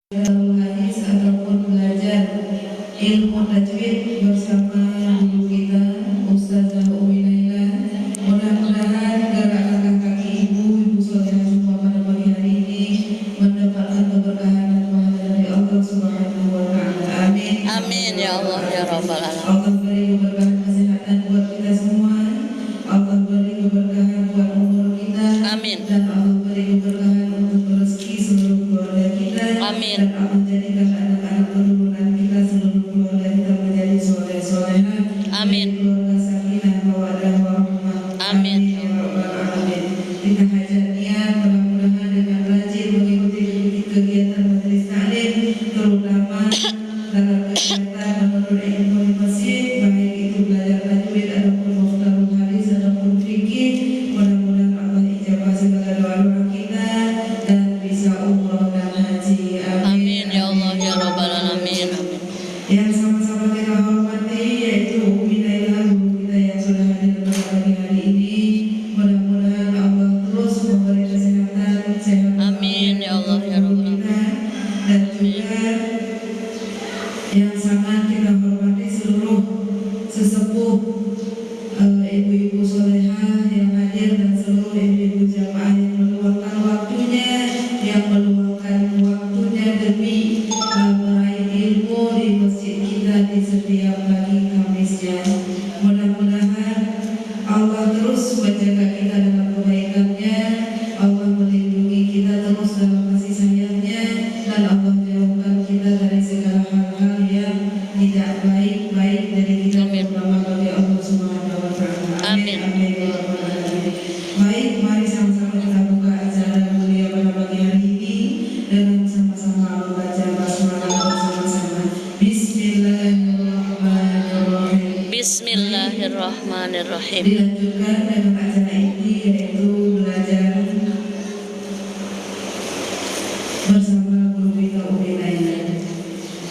hadis ataupun belajar ilmu tajwid bersama guru kita Ustazah Umi Naila. Mudah-mudahan gerakan kaki ibu solehah semua pada pagi hari ini mendapatkan keberkahan dan pahala dari Allah Subhanahu wa taala. Amin. Amin ya Allah ya Rabbal alamin. Allah beri keberkahan kesehatan buat kita semua. Allah beri keberkahan buat umur kita. Amin. Dan Allah beri keberkahan untuk rezeki seluruh keluarga kita. Amin. Dan Allah jadikan anak-anak keturunan kita seluruh keluarga kita menjadi soleh-solehah. Amin. Keluarga sakinah mawaddah warahmah. Amin. Ya Rabbal alamin. Kita hajatnya mudah-mudahan dengan rajin mengikuti kegiatan majelis taklim, terutama dalam kegiatan menuntut ilmu di masjid, baik itu belajar tajwid ataupun mukhtarul hadis ataupun fikih. Mudah-mudahan Allah ijabah segala doa-doa kita dan bisa umrah dan haji. Amin ya Allah ya Rabbal alamin. Yang sama-sama kita hormati yaitu Umi Naila, guru kita yang sudah hadir pada pagi hari ini. Mudah-mudahan Allah terus memberi kesehatan, sehat. Amin ya Allah ya Rabbal alamin. Dan juga yang sangat kita hormati seluruh sesepuh ibu-ibu solehah yang hadir dan seluruh ibu-ibu jamaah yang meluangkan waktunya demi meraih ilmu di masjid kita di setiap pagi Kamisnya. Mudah-mudahan Allah terus menjaga kita dalam kebaikannya, Allah melindungi kita terus dalam kasih sayangnya, dan Allah jauhkan kita dari segala hal-hal yang tidak baik dari kita, terutama bagi Allah Subhanahu wa taala. Amin. Amin ya rabbal alamin. Baik, mari sama-sama kita buka acara mulia pada pagi hari ini dengan sama-sama membaca basmalah bersama-sama. Bismillahirrahmanirrahim. Bismillahirrahmanirrahim. Dilanjutkan dengan acara ini yaitu belajar bersama guru kita Umi Naila.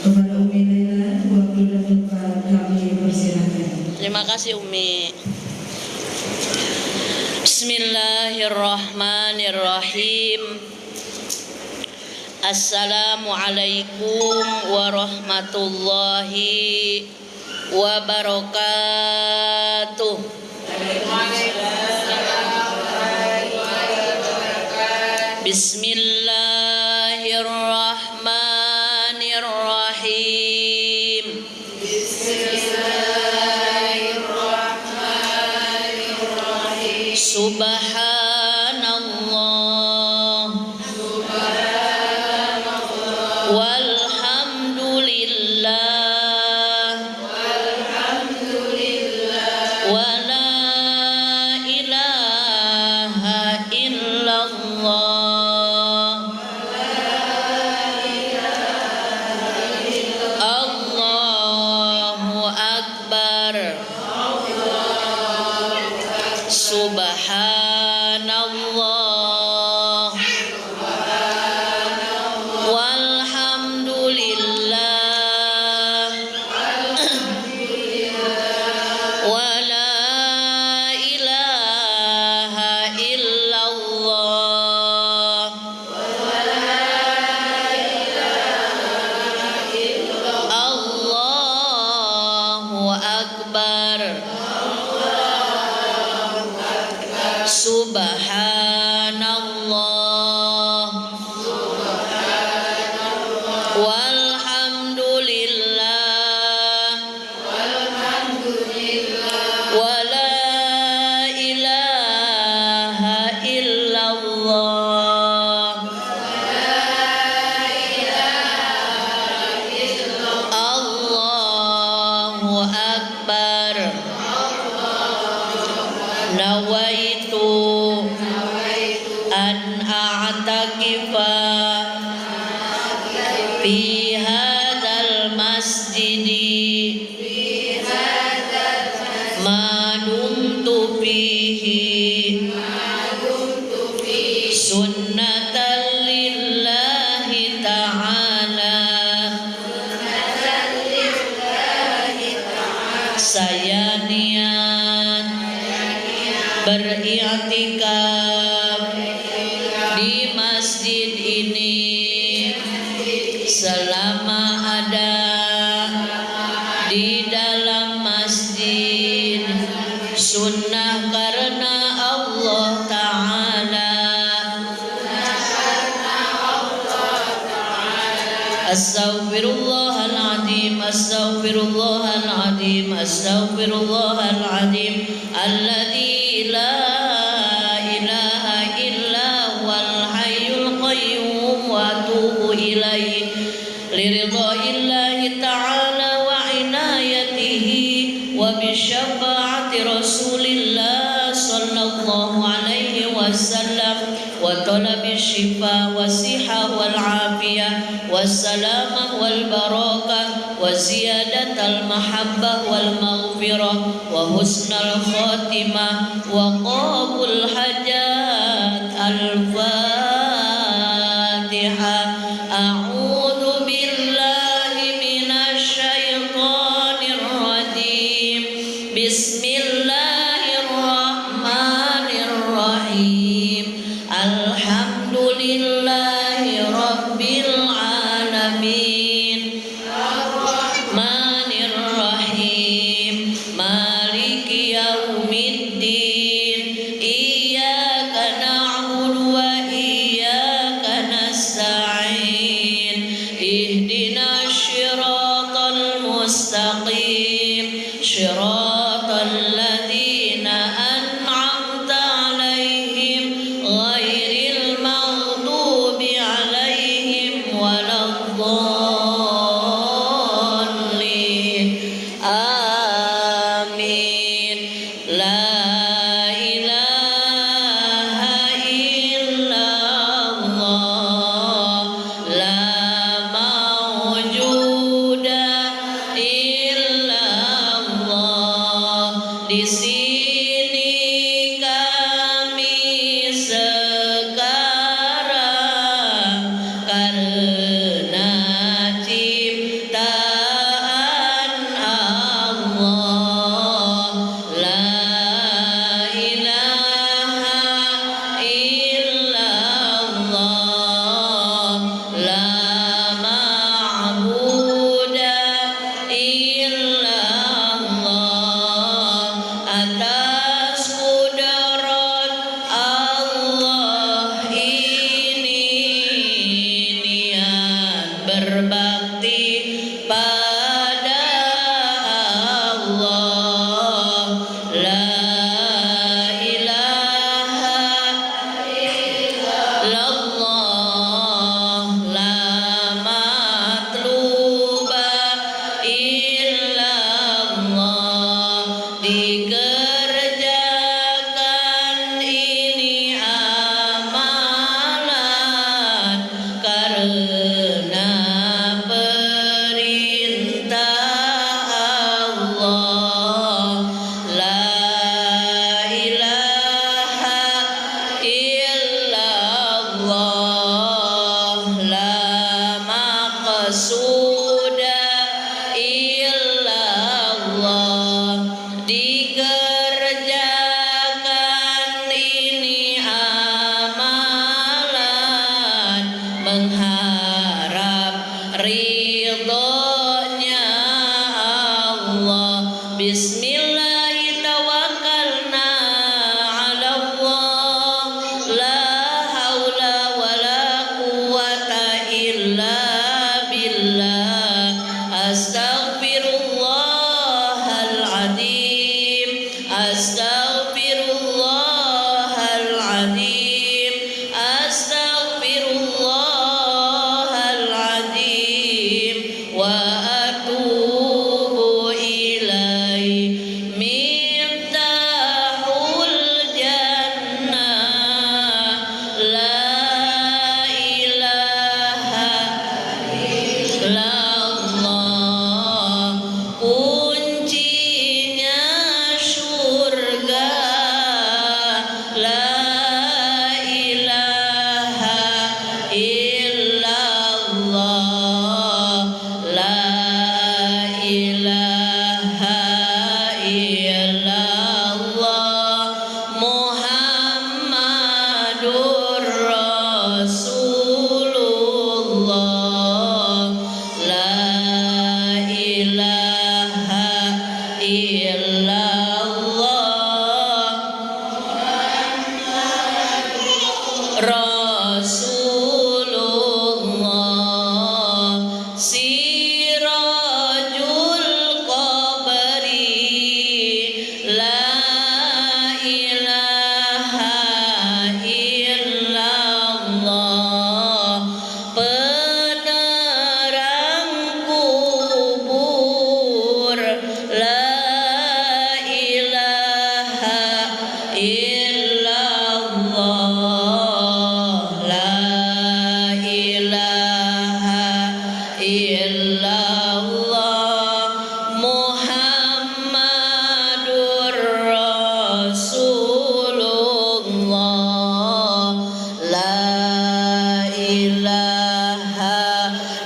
Kepada Umi Naila, waktu dan tempat kami persilahkan. Terima kasih Umi. Bismillahirrahmanirrahim. Assalamualaikum warahmatullahi wabarakatuh. Bismillahirrahmanirrahim. Subhanallah walhamdulillah wa la ilaha illallah Allahu akbar. Subhanallah walhamdulillah wa la ilaha illallah Allahu akbar. Subhanallah walhamdulillah wa la ilaha illallah Allahu akbar. Nawaitu an a'takifa fi hadzal masjidi ma dumtu fihi sunnatan lillahi ta'ala. Saya niat beriktikaf di masjid ini selama ada di dalam masjid, sunnah karena Allah Ta'ala. Astaghfirullahaladzim, astaghfirullahaladzim, astaghfirullahaladzim, alladzi la ilaha illa huwal hayyul qayyum wa atubu ilaih liridha'illahi ta'ala wa inayatihi wa bisyafa'ati rasulillah sallallahu alaihi wasallam wa talabi syifa wa siha wal afiyah wassalamah wal barakah wa ziyadatal mahabbah wal maghfirah wa husnal khatimah wa qabul hajat al-fatihah. A'udzu billahi minasy syaithanir rajim. Bismillahirrahmanirrahim. Alhamdulillahi rabbil alamin. Ar-Rahmanir Rahim. Maliki yaumiddin. Iyyaka na'budu wa iyyaka nasta'in. Ihdinas siratal mustaqim. Siratal ladzina an'amta 'alaihim ghairil maghdubi 'alaihim waladdallin. Amin. La ilaha illallah, la mawjuda illallah. Di sini kami sekarang karena ciptaan Allah. La ilaha illallah, la ma'buda illallah. Atas kudarat Allah ini niat berbakti pada Allah. La ilaha illallah, la matluba illallah. Dikerjakan ini amalan karena perintah Allah. La ilaha illallah, la maqsuda illallah. Dikerjakan ini amalan mengharap ridhonya Allah. Bismillah tawakkalna 'ala Allah, la haula wala quwwata illa billah.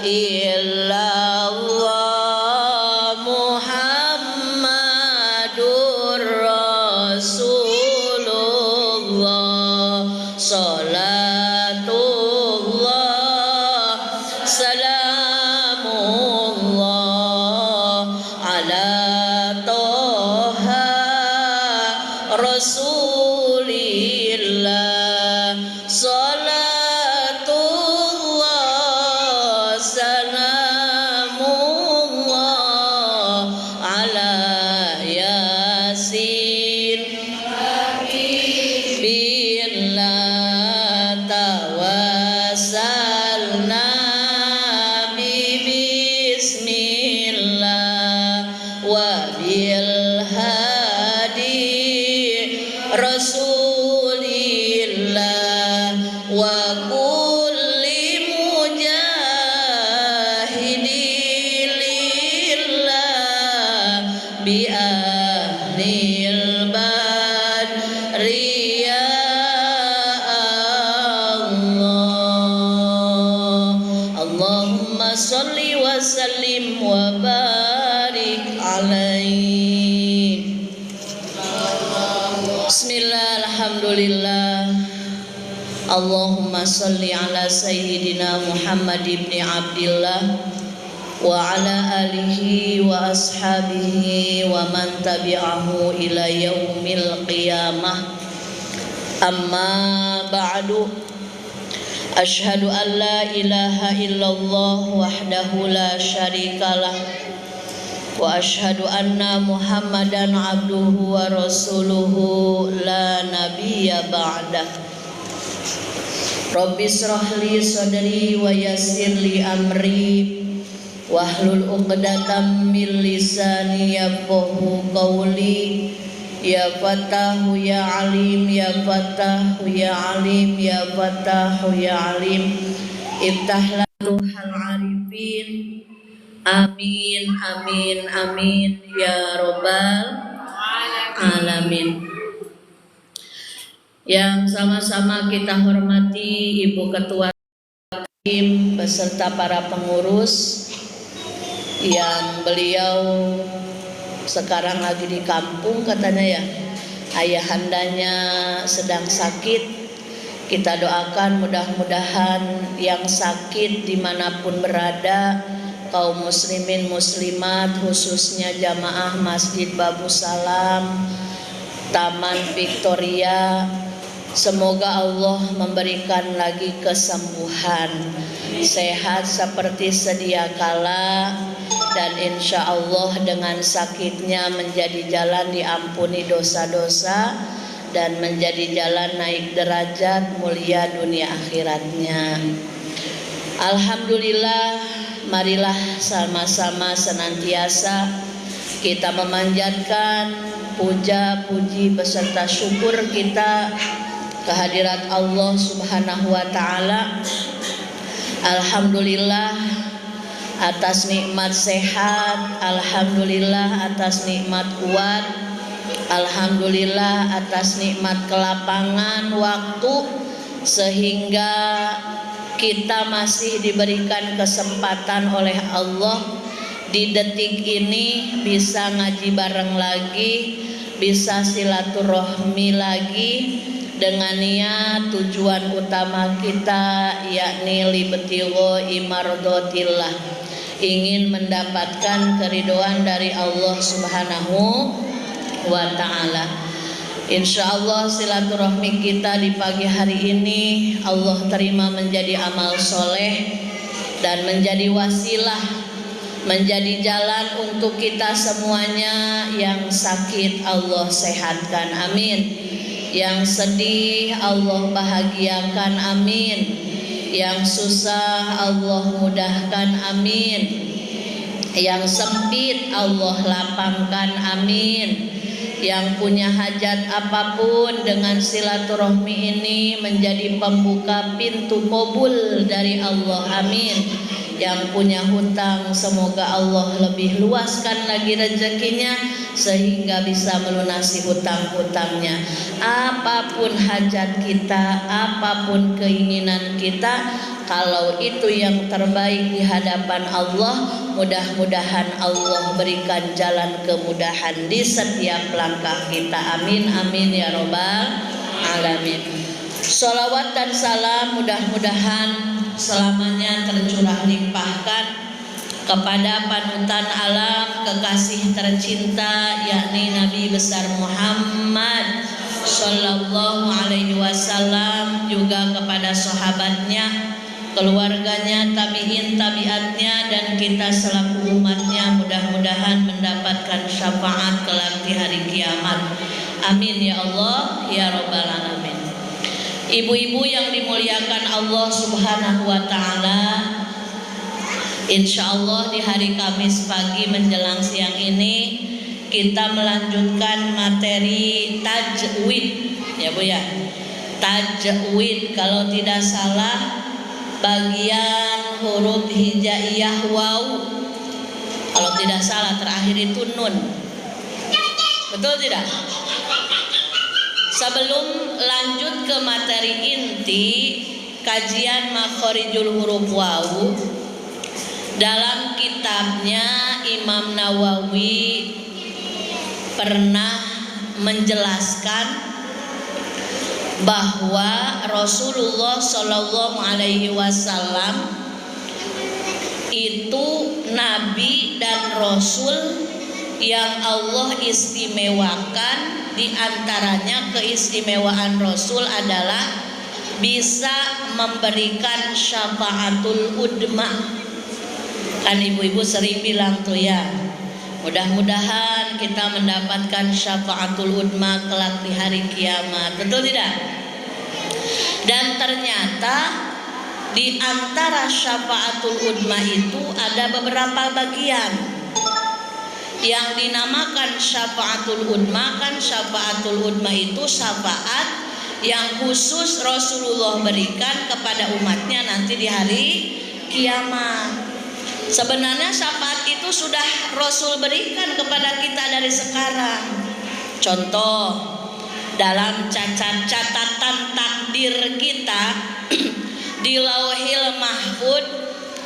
illallah Muhammadur Rasulullah. Salatullah salamullah ala toha Rasulillah. Salatullah salamullah ala yasin billah tawassalna bismillah wa bil hadi Rasulillah wa kulli mujahidin lillah bi ahlil badri ya Allah. Allahumma sholli wa sallim wa barik alaihi. Bismillah, alhamdulillah. Allahumma salli ala sayyidina Muhammad ibn Abdillah wa ala alihi wa ashabihi wa man tabi'ahu ila yaumil qiyamah. Amma ba'du. Ashhadu an la ilaha illallah wahdahu la syarikalah wa ashhadu anna Muhammadan abduhu wa rasuluhu la nabiyya ba'dah. Rabbi shrah li sadri wa yassir li amri wahlul 'uqdatam min lisani yafqahu qawli. Ya Fattahu ya Alim, ya Fattahu ya Alim, ya Fattahu ya Alim. Iftah latuhal arifin. Amin, amin, amin ya Rabbal alamin. Yang sama-sama kita hormati Ibu Ketua Tim beserta para pengurus yang beliau sekarang lagi di kampung katanya ya. Ayahandanya sedang sakit. Kita doakan mudah-mudahan yang sakit dimanapun berada, kaum muslimin muslimat khususnya jamaah Masjid Babu Salam, Taman Victoria, semoga Allah memberikan lagi kesembuhan, sehat seperti sedia kala, dan insya Allah dengan sakitnya menjadi jalan diampuni dosa-dosa dan menjadi jalan naik derajat mulia dunia akhiratnya. Alhamdulillah, marilah sama-sama senantiasa kita memanjatkan puja, puji beserta syukur kita kehadirat Allah Subhanahu wa taala. Alhamdulillah atas nikmat sehat, alhamdulillah atas nikmat kuat, alhamdulillah atas nikmat kelapangan waktu, sehingga kita masih diberikan kesempatan oleh Allah di detik ini bisa ngaji bareng lagi, bisa silaturahmi lagi dengan niat tujuan utama kita yakni libtigho imardotillah, ingin mendapatkan keridhaan dari Allah Subhanahu wa taala. Insyaallah silaturahmi kita di pagi hari ini Allah terima menjadi amal soleh dan menjadi wasilah, menjadi jalan untuk kita semuanya. Yang sakit Allah sehatkan, amin. Yang sedih Allah bahagiakan, amin. Yang susah Allah mudahkan, amin. Yang sempit Allah lapangkan, amin. Yang punya hajat apapun dengan silaturahmi ini menjadi pembuka pintu qabul dari Allah, amin. Yang punya hutang semoga Allah lebih luaskan lagi rezekinya sehingga bisa melunasi hutang-hutangnya. Apapun hajat kita, apapun keinginan kita, kalau itu yang terbaik di hadapan Allah, mudah-mudahan Allah berikan jalan kemudahan di setiap langkah kita. Amin amin ya robbal alamin. Sholawat dan salam mudah-mudahan selamanya tercurah limpahkan kepada panutan alam kekasih tercinta, yakni Nabi besar Muhammad Sallallahu Alaihi Wasallam, juga kepada sahabatnya, keluarganya, tabiin tabiatnya, dan kita selaku umatnya mudah-mudahan mendapatkan syafaat kelak di hari kiamat. Amin ya Allah ya Rabbal Alamin. Ibu-ibu yang dimuliakan Allah Subhanahu wa Ta'ala, insya Allah di hari Kamis pagi menjelang siang ini kita melanjutkan materi tajwid, ya Bu ya. Tajwid, kalau tidak salah bagian huruf hijaiyah waw, kalau tidak salah terakhir itu nun, betul tidak? Sebelum lanjut ke materi inti kajian makhorijul huruf waw, dalam kitabnya Imam Nawawi pernah menjelaskan bahwa Rasulullah Shallallahu Alaihi Wasallam itu nabi dan rasul yang Allah istimewakan. Di antaranya keistimewaan Rasul adalah bisa memberikan syafaatul udma. Kan ibu-ibu sering bilang tuh ya, mudah-mudahan kita mendapatkan syafaatul udma kelak di hari kiamat, betul tidak? Dan ternyata di antara syafaatul udma itu ada beberapa bagian yang dinamakan syafaatul udma. Kan syafaatul udma itu syafaat yang khusus Rasulullah berikan kepada umatnya nanti di hari kiamat. Sebenarnya syafaat itu sudah Rasul berikan kepada kita dari sekarang. Contoh, dalam catatan takdir kita di Lauhil Mahfud,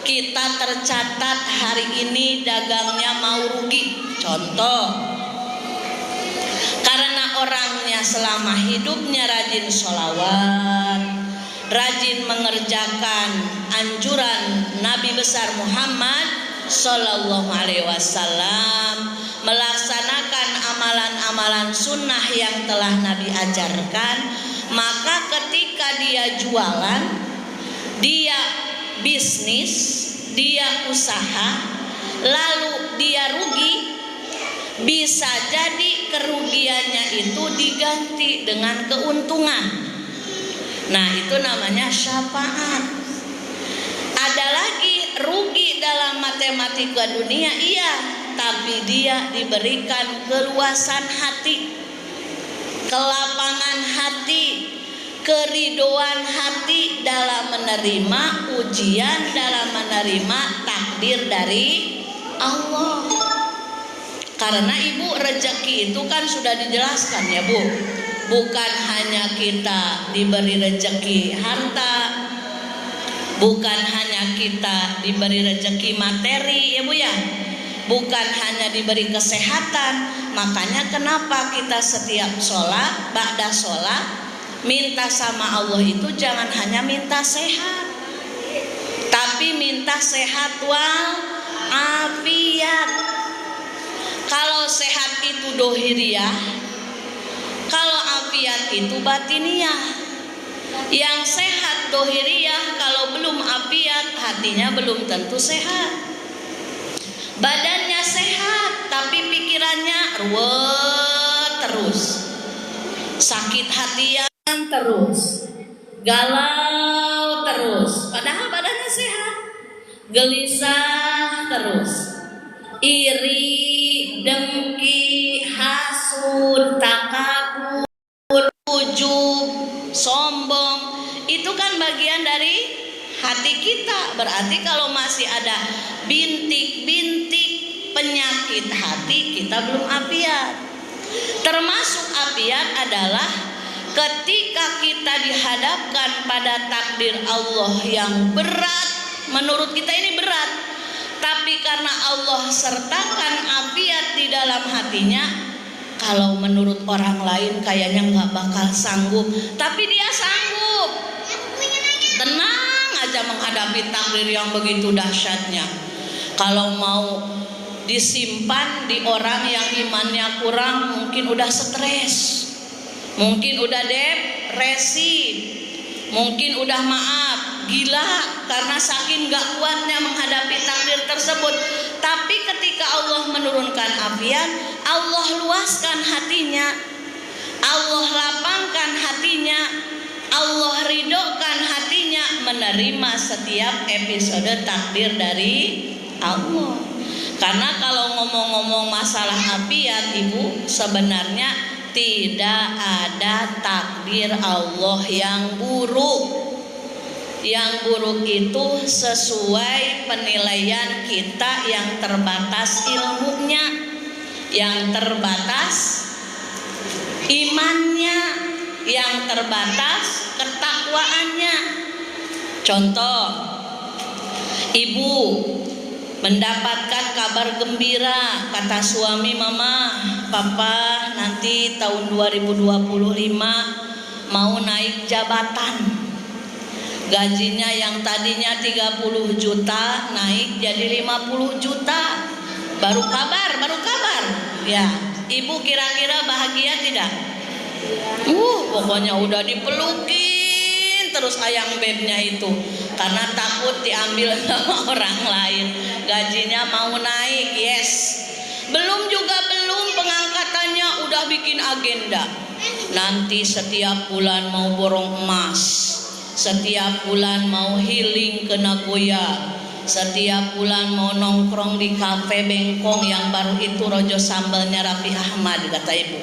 kita tercatat hari ini dagangnya mau rugi. Contoh, karena orangnya selama hidupnya rajin sholawat, rajin mengerjakan anjuran Nabi besar Muhammad Sallallahu Alaihi Wasallam, melaksanakan amalan-amalan sunnah yang telah Nabi ajarkan, maka ketika dia jualan, dia bisnis, dia usaha, lalu dia rugi, bisa jadi kerugiannya itu diganti dengan keuntungan. Nah, itu namanya syafaat. Ada lagi rugi dalam matematika dunia, iya, tapi dia diberikan keluasan hati, kelapangan hati, keridoan hati dalam menerima ujian, dalam menerima takdir dari Allah. Karena ibu, rezeki itu kan sudah dijelaskan ya Bu, bukan hanya kita diberi rezeki harta, bukan hanya kita diberi rezeki materi ya Bu ya, bukan hanya diberi kesehatan. Makanya kenapa kita setiap sholat, ba'da sholat, minta sama Allah itu jangan hanya minta sehat, tapi minta sehat wal afiat. Kalau sehat itu dohiriyah, kalau afiat itu batiniyah. Yang sehat dohiriyah, kalau belum afiat, hatinya belum tentu sehat. Badannya sehat, tapi pikirannya ruwet terus, sakit hati terus, galau terus, padahal badannya sehat, gelisah terus, iri, dengki, hasud, takabur, ujub, sombong, itu kan bagian dari hati kita. Berarti kalau masih ada bintik-bintik penyakit hati, kita belum afiat. Termasuk afiat adalah ketika kita dihadapkan pada takdir Allah yang berat, menurut kita ini berat, tapi karena Allah sertakan afiat di dalam hatinya, kalau menurut orang lain kayaknya nggak bakal sanggup, tapi dia sanggup. Tenang aja menghadapi takdir yang begitu dahsyatnya. Kalau mau disimpan di orang yang imannya kurang, mungkin udah stres, mungkin udah depresi, mungkin udah maaf, gila karena saking gak kuatnya menghadapi takdir tersebut. Tapi ketika Allah menurunkan afiat, Allah luaskan hatinya, Allah lapangkan hatinya, Allah ridhokan hatinya menerima setiap episode takdir dari Allah. Karena kalau ngomong-ngomong masalah afiat, Ibu, sebenarnya tidak ada takdir Allah yang buruk. Yang buruk itu sesuai penilaian kita yang terbatas ilmunya, yang terbatas imannya, yang terbatas ketakwaannya. Contoh, ibu mendapatkan kabar gembira, kata suami, mama, papa nanti tahun 2025 mau naik jabatan. Gajinya yang tadinya 30 juta naik jadi 50 juta. Baru kabar. Ya, ibu kira-kira bahagia tidak? Pokoknya udah dipelukin terus ayang bebnya itu, karena takut diambil sama orang lain. Gajinya mau naik, yes. Belum pengangkatannya udah bikin agenda. Nanti setiap bulan mau borong emas, setiap bulan mau healing ke Nagoya, setiap bulan mau nongkrong di kafe bengkong yang baru itu rojo sambalnya Raffi Ahmad, kata ibu.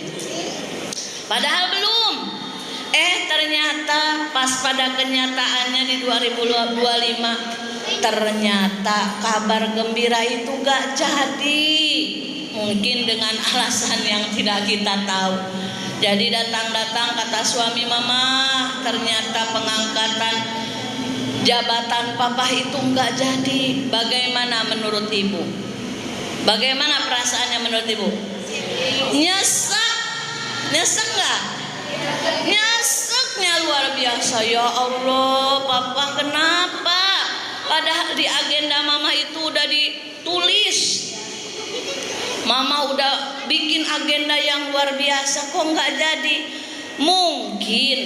Padahal belum. Ternyata pas pada kenyataannya di 2025, ternyata kabar gembira itu gak jadi. Mungkin dengan alasan yang tidak kita tahu. Jadi datang kata suami, mama, ternyata pengangkatan jabatan papa itu gak jadi. Bagaimana menurut ibu? Bagaimana perasaannya menurut ibu? Nyesek gak? Nyeseknya luar biasa. Ya Allah, papa kenapa? Padahal di agenda mama itu udah ditulis, mama udah bikin agenda yang luar biasa, kok nggak jadi? Mungkin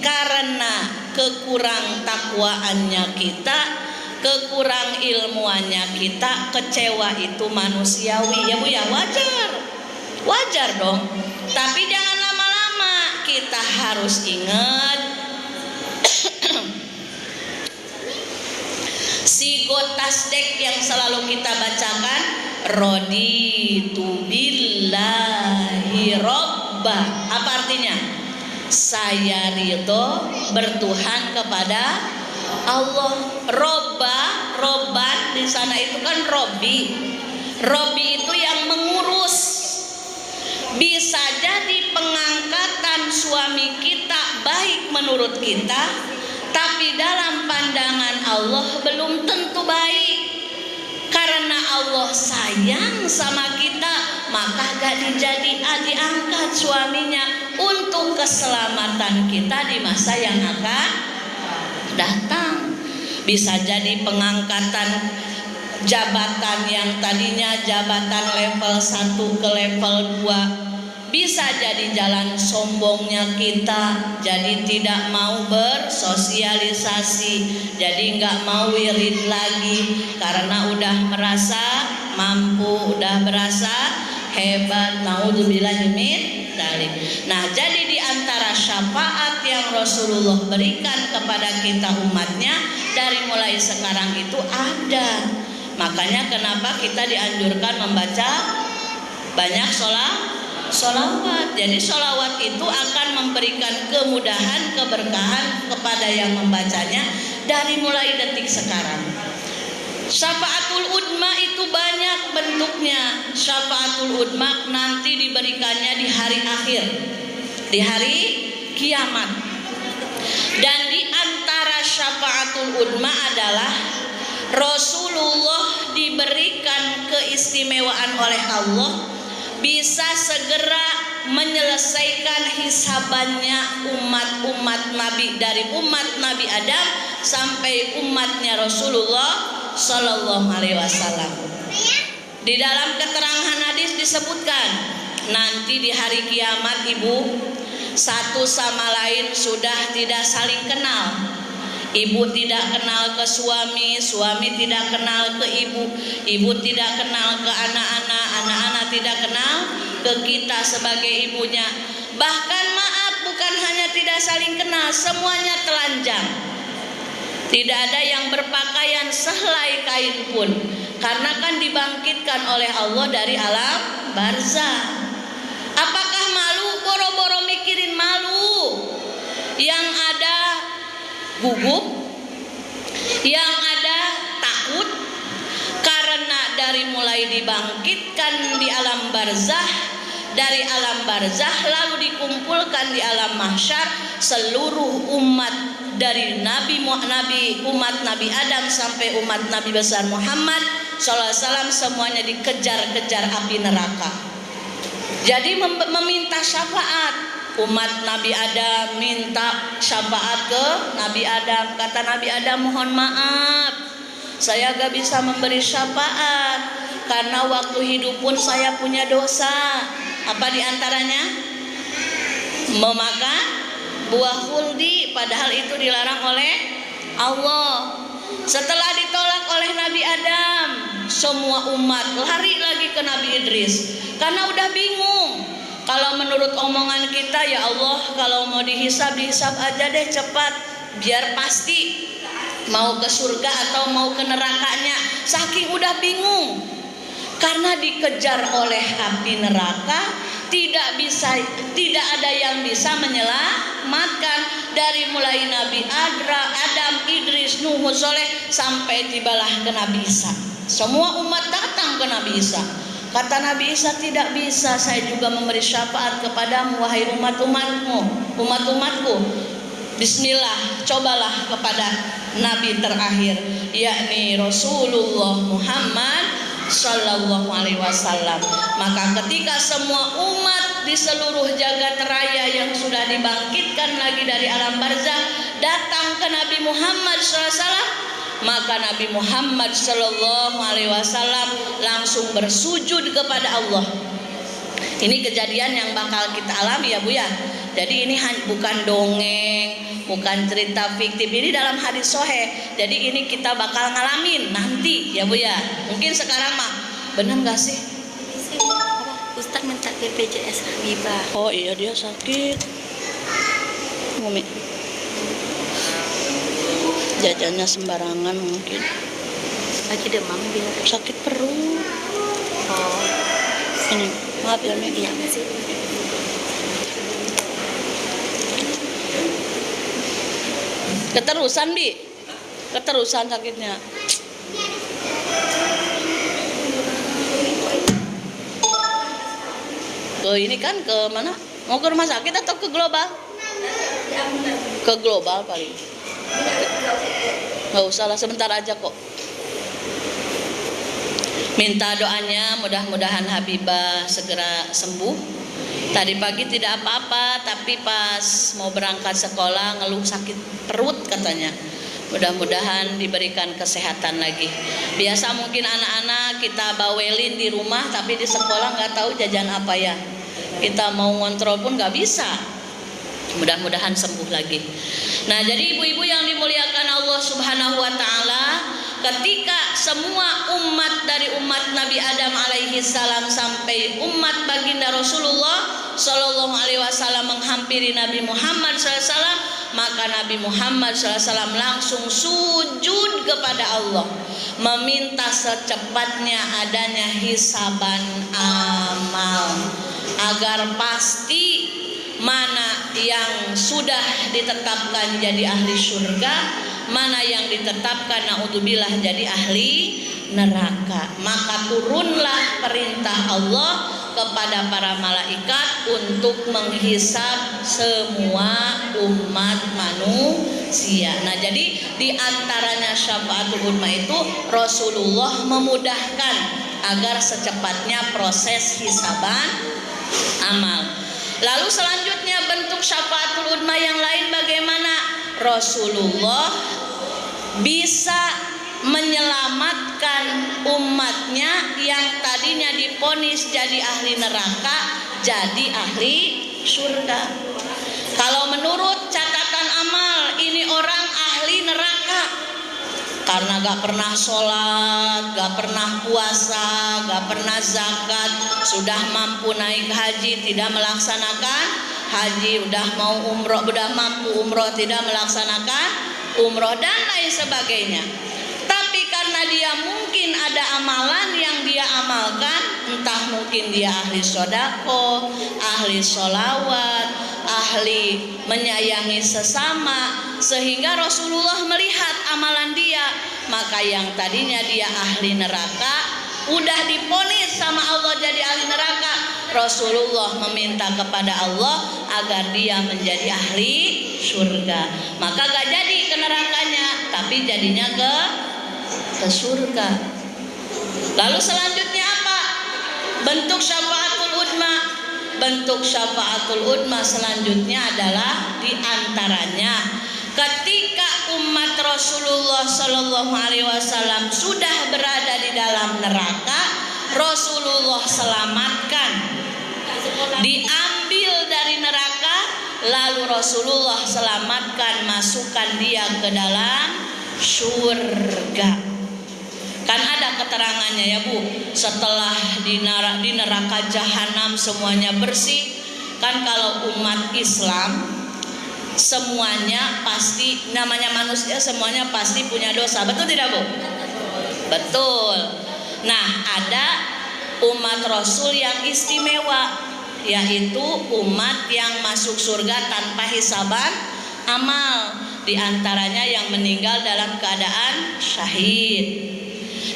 karena kekurang takwaannya kita, kekurang ilmuannya kita, kecewa itu manusiawi ya Bu ya, wajar dong. Tapi jangan lama-lama, kita harus ingat sigo tasdek yang selalu kita bacakan, raditu billahi robba. Apa artinya? Saya ridho bertuhan kepada Allah. Robban di sana itu kan Robi itu yang mengurus. Bisa jadi pengangkatan suami kita baik menurut kita, tapi dalam pandangan Allah belum tentu baik. Karena Allah sayang sama kita, maka gak diangkat suaminya untuk keselamatan kita di masa yang akan datang. Bisa jadi pengangkatan jabatan yang tadinya jabatan level 1 ke level 2, bisa jadi jalan sombongnya kita, jadi tidak mau bersosialisasi, jadi nggak mau wirid lagi karena udah merasa mampu, udah merasa hebat. Naudzubillah min dzalik. Nah, jadi di antara syafaat yang Rasulullah berikan kepada kita umatnya dari mulai sekarang itu ada. Makanya kenapa kita dianjurkan membaca banyak sholawat. Jadi sholawat itu akan memberikan kemudahan, keberkahan kepada yang membacanya, dari mulai detik sekarang. Syafaatul udma itu banyak bentuknya. Syafaatul udma nanti diberikannya di hari akhir, di hari kiamat. Dan di antara syafaatul udma adalah Rasulullah diberikan keistimewaan oleh Allah bisa segera menyelesaikan hisabannya umat-umat Nabi, dari umat Nabi Adam sampai umatnya Rasulullah Sallallahu Alaihi Wasallam. Di dalam keterangan hadis disebutkan nanti di hari kiamat ibu, satu sama lain sudah tidak saling kenal. Ibu tidak kenal ke suami, suami tidak kenal ke ibu, ibu tidak kenal ke anak-anak, anak-anak tidak kenal ke kita sebagai ibunya. Bahkan maaf, bukan hanya tidak saling kenal, semuanya telanjang. Tidak ada yang berpakaian sehelai kain pun, karena kan dibangkitkan oleh Allah dari alam barzah. Apakah malu? Boro-boro mikirin malu. Yang ada gugup, yang ada takut, karena dari mulai dibangkitkan di alam barzah, dari alam barzah lalu dikumpulkan di alam mahsyar, seluruh umat dari umat Nabi Adam sampai umat Nabi besar Muhammad SAW semuanya dikejar-kejar api neraka. Jadi meminta syafaat. Umat Nabi Adam minta syafaat ke Nabi Adam. Kata Nabi Adam, mohon maaf, saya gak bisa memberi syafaat karena waktu hidup pun saya punya dosa. Apa diantaranya? Memakan buah khuldi, padahal itu dilarang oleh Allah. Setelah ditolak oleh Nabi Adam, semua umat lari lagi ke Nabi Idris karena udah bingung. Kalau menurut omongan kita, ya Allah, kalau mau dihisab aja deh cepat, biar pasti mau ke surga atau mau ke nerakanya. Saking udah bingung, karena dikejar oleh api neraka, tidak ada yang bisa menyelamatkan. Dari mulai Nabi Adam, Idris, Nuh, Soleh, sampai tibalah ke Nabi Isa. Semua umat datang ke Nabi Isa. Kata Nabi Isa, tidak bisa saya juga memberi syafaat kepadamu wahai umat-umatku. Bismillah, cobalah kepada Nabi terakhir, yakni Rasulullah Muhammad Sallallahu Alaihi Wasallam. Maka ketika semua umat di seluruh jagat raya yang sudah dibangkitkan lagi dari alam barzah datang ke Nabi Muhammad SAW, maka Nabi Muhammad Sallallahu Alaihi Wasallam langsung bersujud kepada Allah. Ini kejadian yang bakal kita alami ya Bu ya. Jadi ini bukan dongeng, bukan cerita fiktif, ini dalam hadis sahih. Jadi ini kita bakal ngalamin nanti ya Bu ya. Mungkin sekarang mah benar gak sih? Ustaz minta BPJS Habibah. Oh iya, dia sakit. Umi jajannya sembarangan mungkin. Lagi demam biar Sakit perut. Oh. Ini maaf ya Mi. Iya masih. Keterusan Bi, keterusan sakitnya. Ini kan ke mana? Mau ke rumah sakit atau ke global? Ke global paling. Gak usah lah, sebentar aja kok. Minta doanya mudah-mudahan Habibah segera sembuh. Tadi pagi tidak apa-apa, tapi pas mau berangkat sekolah ngeluh sakit perut katanya. Mudah-mudahan diberikan kesehatan lagi. Biasa mungkin anak-anak kita bawelin di rumah, tapi di sekolah nggak tahu jajan apa ya. Kita mau ngontrol pun nggak bisa. Mudah-mudahan sembuh lagi. Nah, jadi ibu-ibu yang dimuliakan Allah Subhanahu wa taala, ketika semua umat dari umat Nabi Adam alaihi salam sampai umat baginda Rasulullah sallallahu alaihi wasallam menghampiri Nabi Muhammad SAW, maka Nabi Muhammad SAW langsung sujud kepada Allah, meminta secepatnya adanya hisaban amal agar pasti mana yang sudah ditetapkan jadi ahli surga, mana yang ditetapkan naudzubillah jadi ahli neraka. Maka turunlah perintah Allah kepada para malaikat untuk menghisab semua umat manusia. Nah, jadi di antaranya syafaatul uzma itu Rasulullah memudahkan agar secepatnya proses hisaban amal. Lalu selanjutnya bentuk syafaatul uzma yang lain bagaimana? Rasulullah bisa menyelamatkan umatnya yang tadinya diponis jadi ahli neraka jadi ahli surga. Kalau menurut catatan amal ini orang ahli neraka karena gak pernah sholat, gak pernah puasa, gak pernah zakat, sudah mampu naik haji tidak melaksanakan haji, udah mau umroh, udah mampu umroh tidak melaksanakan umroh dan lain sebagainya. Tapi karena dia mungkin ada amalan yang dia amalkan, entah mungkin dia ahli sodako, ahli sholawat, ahli menyayangi sesama, sehingga Rasulullah melihat amalan dia. Maka yang tadinya dia ahli neraka udah diponis sama Allah jadi ahli neraka, Rasulullah meminta kepada Allah agar dia menjadi ahli surga. Maka gak jadi ke nerakanya, tapi jadinya ke surga. Lalu selanjutnya apa? Bentuk syafaatul uzma. Bentuk syafaatul uzma selanjutnya adalah diantaranya ketika umat Rasulullah Shallallahu Alaihi Wasallam sudah berada di dalam neraka, Rasulullah selamatkan, diambil dari neraka, lalu Rasulullah selamatkan, masukkan dia ke dalam surga. Kan ada keterangannya ya Bu, setelah di neraka jahanam semuanya bersih. Kan kalau umat Islam semuanya pasti, namanya manusia semuanya pasti punya dosa, betul tidak Bu? Betul. Nah, ada umat Rasul yang istimewa, yaitu umat yang masuk surga tanpa hisaban amal, di antaranya yang meninggal dalam keadaan syahid.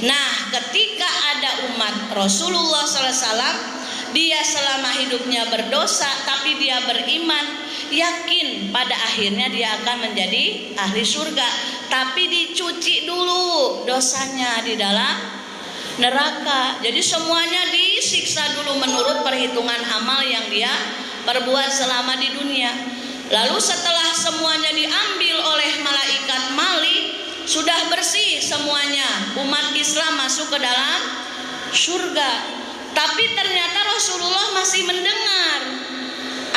Nah, ketika ada umat Rasulullah SAW, dia selama hidupnya berdosa, tapi dia beriman, yakin pada akhirnya dia akan menjadi ahli surga. Tapi dicuci dulu dosanya di dalam neraka. Jadi semuanya disiksa dulu menurut perhitungan amal yang dia perbuat selama di dunia. Lalu setelah semuanya diambil oleh malaikat Malik, sudah bersih semuanya, umat Islam masuk ke dalam surga. Tapi ternyata Rasulullah masih mendengar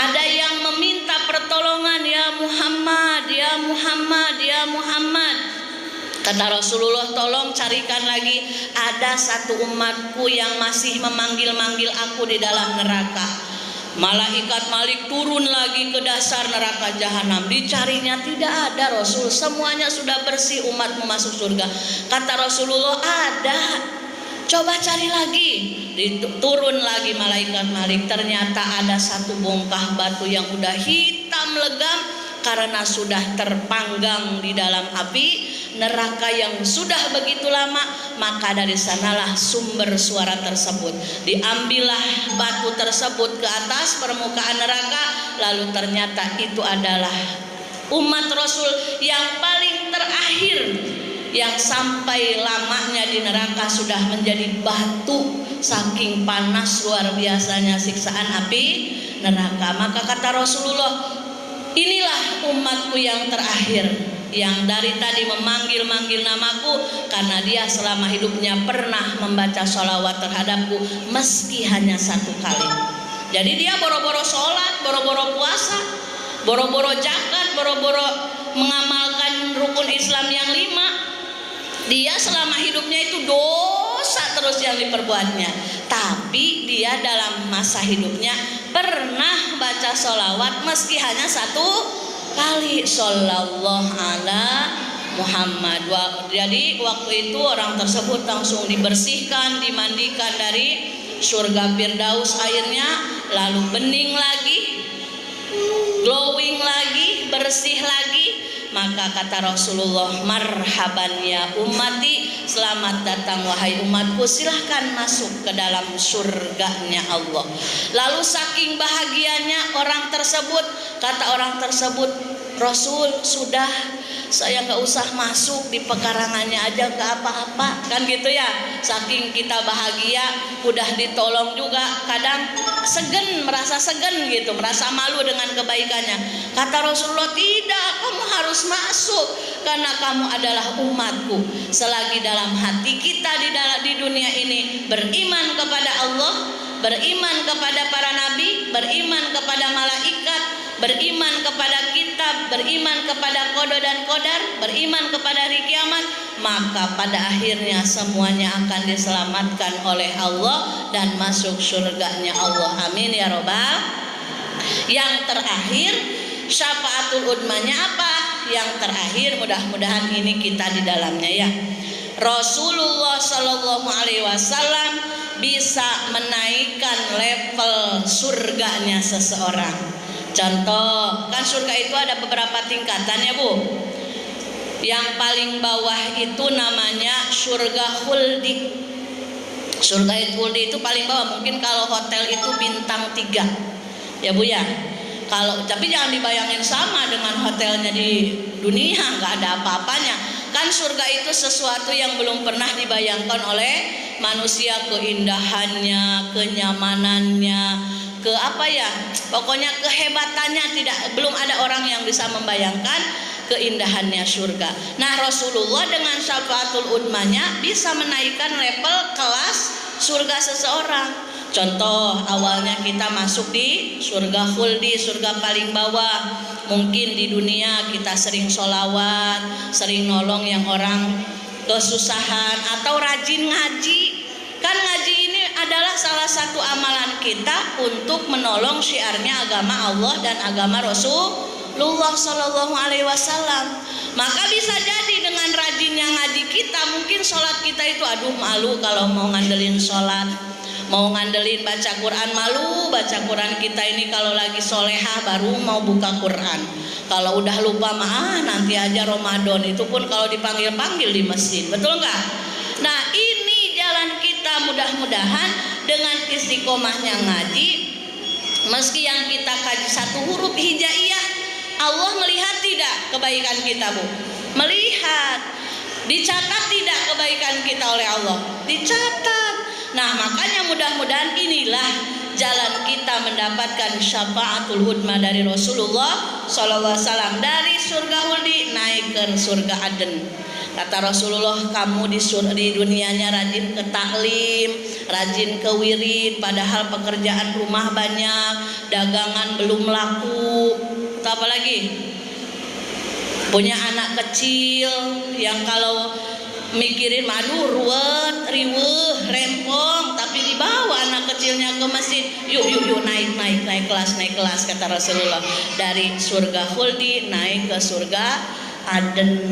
ada yang meminta pertolongan, ya Muhammad, ya Muhammad, ya Muhammad. Kata Rasulullah, tolong carikan lagi, ada satu umatku yang masih memanggil-manggil aku di dalam neraka. Malaikat Malik turun lagi ke dasar neraka jahanam, dicarinya tidak ada Rasul, semuanya sudah bersih, umatmu masuk surga. Kata Rasulullah, ada, coba cari lagi. Turun lagi malaikat Malik, ternyata ada satu bongkah batu yang udah hitam legam karena sudah terpanggang di dalam api neraka yang sudah begitu lama. Maka dari sanalah sumber suara tersebut, diambillah batu tersebut ke atas permukaan neraka. Lalu ternyata itu adalah umat Rasul yang paling terakhir, yang sampai lamanya di neraka sudah menjadi batu, saking panas luar biasanya siksaan api neraka. Maka kata Rasulullah, inilah umatku yang terakhir, yang dari tadi memanggil-manggil namaku, karena dia selama hidupnya pernah membaca sholawat terhadapku meski hanya satu kali. Jadi dia boro-boro sholat, boro-boro puasa, boro-boro zakat, boro-boro mengamalkan rukun Islam yang 5. Dia selama hidupnya itu dosa terus yang diperbuatnya. Tapi dia dalam masa hidupnya pernah baca sholawat meski hanya satu kali, sallallahu ala Muhammad. Jadi waktu itu orang tersebut langsung dibersihkan, dimandikan dari surga Firdaus airnya, lalu bening lagi, glowing lagi, bersih lagi. maka kata Rasulullah, marhaban ya ummati, selamat datang wahai umatku, silahkan masuk ke dalam surganya Allah. Lalu saking bahagianya orang tersebut, kata orang tersebut, Rasul, sudah saya nggak usah masuk di pekarangannya aja, nggak apa-apa, kan gitu ya. Saking kita bahagia, udah ditolong juga, kadang merasa segen gitu, merasa malu dengan kebaikannya. Kata Rasulullah, tidak, kamu harus masuk karena kamu adalah umatku. Selagi dalam hati kita di dunia ini beriman kepada Allah, beriman kepada para nabi, beriman kepada malaikat, beriman kepada kitab, beriman kepada qada dan qadar, beriman kepada hari kiamat, maka pada akhirnya semuanya akan diselamatkan oleh Allah dan masuk surganya Allah. Amin ya robbal. Yang terakhir, syafaatul udmanya apa? Yang terakhir, mudah-mudahan ini kita di dalamnya ya. Rasulullah Shallallahu Alaihi Wasallam bisa menaikkan level surganya seseorang. Contoh, kan surga itu ada beberapa tingkatan ya Bu. Yang paling bawah itu namanya surga khuldi. Surga khuldi itu paling bawah. Mungkin kalau hotel itu bintang 3 ya Bu ya. Tapi jangan dibayangin sama dengan hotelnya di dunia, nggak ada apa-apanya. Kan surga itu sesuatu yang belum pernah dibayangkan oleh manusia, keindahannya, kenyamanannya, pokoknya kehebatannya belum ada orang yang bisa membayangkan keindahannya surga. Nah, Rasulullah dengan syafaatul udmanya bisa menaikkan level kelas surga seseorang. Contoh, awalnya kita masuk di surga khuldi, surga paling bawah. Mungkin di dunia kita sering sholawat, sering nolong yang orang kesusahan, atau rajin ngaji. Kan ngaji ini adalah salah satu amalan kita untuk menolong syiarnya agama Allah dan agama Rasulullah Shallallahu Alaihi Wasallam. Maka bisa jadi dengan rajinnya ngaji kita, mungkin sholat kita itu aduh malu kalau mau ngandelin sholat, mau ngandelin baca Quran, malu baca Quran kita ini kalau lagi solehah baru mau buka Quran. Kalau udah lupa nanti aja Ramadan, itu pun kalau dipanggil-panggil di masjid, betul nggak? Nah, ini jalan kita, mudah-mudahan dengan istiqomahnya ngaji, meski yang kita kaji 1 huruf hijaiyah, Allah melihat tidak kebaikan kita Bu? Melihat. Dicatat tidak kebaikan kita oleh Allah? Dicatat. Nah, makanya mudah-mudahan inilah jalan kita mendapatkan syafaatul udma dari Rasulullah Sallallahu Alaihi Wasallam. Dari surga khuldi naik ke surga Aden. Kata Rasulullah, kamu di dunianya rajin ke taklim, rajin ke wirid, padahal pekerjaan rumah banyak, dagangan belum laku, apa lagi? Punya anak kecil yang kalau mikirin ruwet, riweuh, rempong, tapi dibawa anak kecilnya ke masjid, yuk naik kelas kata Rasulullah. Dari surga khuldi naik ke surga Aden.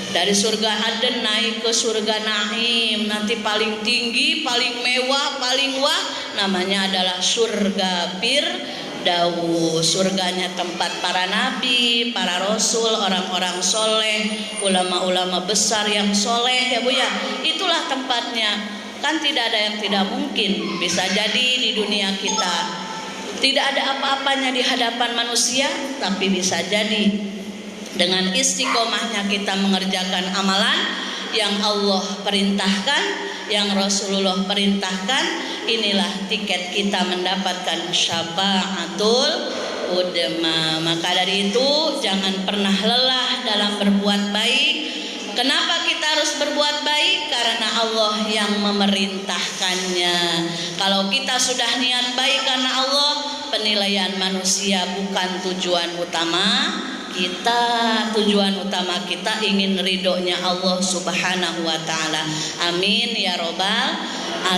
Dari surga Aden naik ke surga Naim, nanti paling tinggi, paling mewah, paling wah, namanya adalah surga Firdaus. Surganya tempat para nabi, para rasul, orang-orang soleh, ulama-ulama besar yang soleh ya Bu ya. Itulah tempatnya. Kan tidak ada yang tidak mungkin. Bisa jadi di dunia kita tidak ada apa-apanya di hadapan manusia, tapi bisa jadi dengan istiqomahnya kita mengerjakan amalan yang Allah perintahkan, yang Rasulullah perintahkan, inilah tiket kita mendapatkan syafaatul udma. Maka dari itu jangan pernah lelah dalam berbuat baik. Kenapa kita harus berbuat baik? Karena Allah yang memerintahkannya. Kalau kita sudah niat baik karena Allah, penilaian manusia bukan tujuan utama kita. Tujuan utama kita ingin ridhonya Allah Subhanahu wa Ta'ala. Amin ya robbal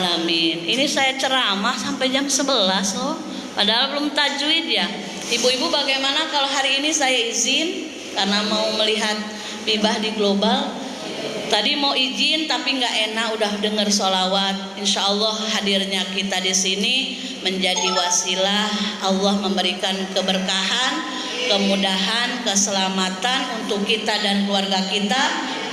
alamin. Ini saya ceramah sampai jam 11 loh, padahal belum tajwid ya. Ibu-ibu, bagaimana kalau hari ini saya izin karena mau melihat Bibah di global. Tadi mau izin tapi nggak enak, udah dengar sholawat. Insya Allah hadirnya kita di sini menjadi wasilah Allah memberikan keberkahan kemudahan, keselamatan untuk kita dan keluarga kita,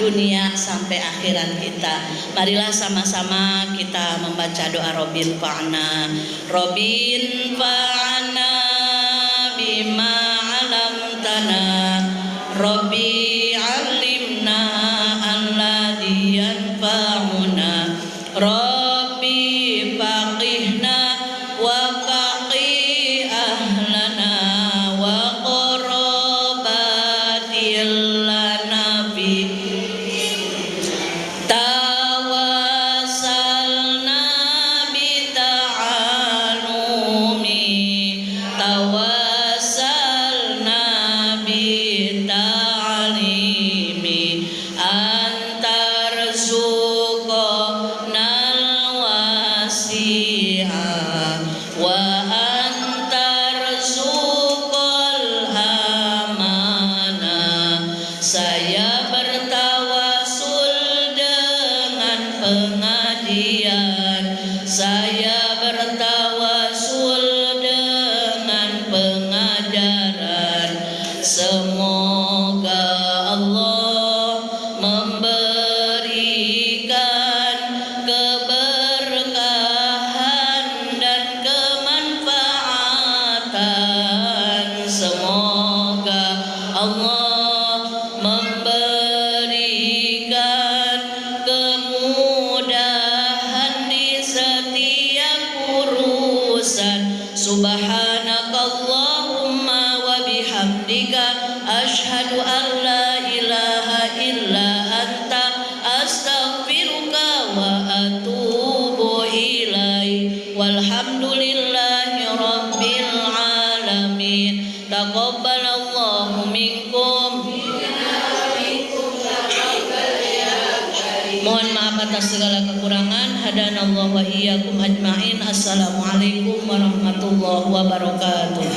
dunia sampai akhirat kita. Marilah sama-sama kita membaca doa Robin fa'na. Robin fa'na bima 'allamtana. Robbi 'allimna alladzi yanfa'una. Robbi faqihna wa faqih ahlana wa qarabatil lana fi tawassalna bi ta'alumi tawassalna bi ta'alimi antar zuqnal wasi'a wa antar zuqal amana. Saya bertawasul dengan pengajian, saya bertawasul dengan pengajaran. Semoga Allah memberikan keberkahan dan kemanfaatan. Semoga Allah memberikan kemudahan di setiap urusan. Subhanakallahumma wa bihamdika asyhadu an la ilaha illa anta astaghfiruka wa atubu ilaik. Walhamdulillahi rabbil alamin. Taqabbalallahu minkum. Mohon maaf atas segala kekurangan. Hadanallahu wa iyyakum ajmain. Assalamualaikum warahmatullahi wabarakatuh.